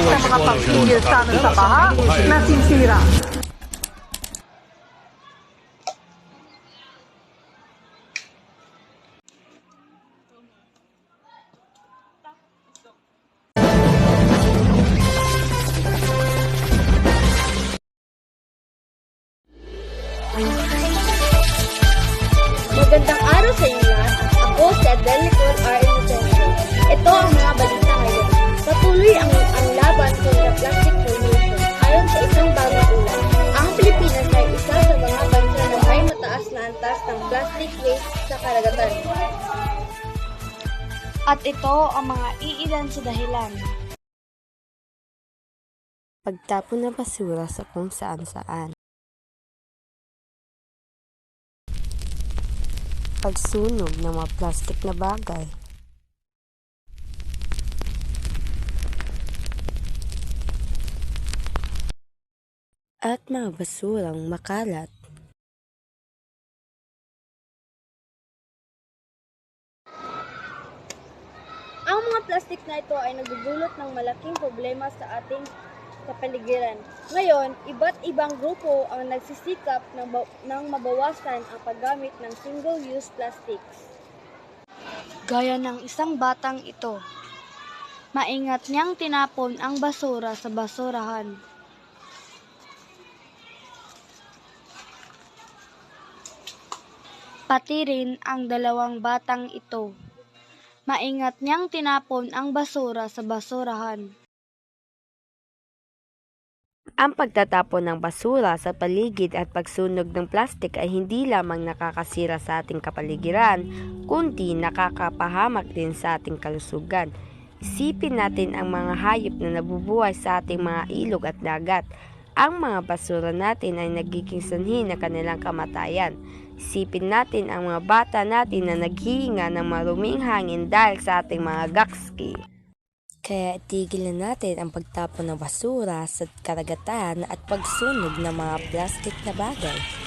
sa mga pagpigil sana sa baha na sinsira. Magandang araw sa inyo lahat. Ako si Adelicon R. Inocencio. Ito ang mga balita ngayon. Patuloy ang laban kontra plastic pollution. Ayon sa isang bagong ulat, ang Pilipinas ay isa sa mga bansa na may mataas na antas ng plastic waste sa karagatan. At ito ang mga iilan sa dahilan. Pagtapon ng basura sa kung saan-saan. Pagsunog ng mga plastik na bagay. At mga basurang makalat. Ang mga plastic na ito ay nagdudulot ng malaking problema sa ating kapaligiran. Ngayon, iba't ibang grupo ang nagsisikap ng mabawasan ang paggamit ng single-use plastics. Gaya ng isang batang ito. Maingat niyang tinapon ang basura sa basurahan. Pati rin ang dalawang batang ito. Maingat niyang tinapon ang basura sa basurahan. Ang pagtatapon ng basura sa paligid at pagsunog ng plastik ay hindi lamang nakakasira sa ating kapaligiran, kundi nakakapahamak din sa ating kalusugan. Isipin natin ang mga hayop na nabubuhay sa ating mga ilog at dagat. Ang mga basura natin ay nagiging sanhi ng kanilang kamatayan. Isipin natin ang mga bata natin na naghihinga ng maruming hangin dahil sa ating mga gakski. Kaya itigil na natin ang pagtapon ng basura sa karagatan at pagsunog ng mga plastik na bagay.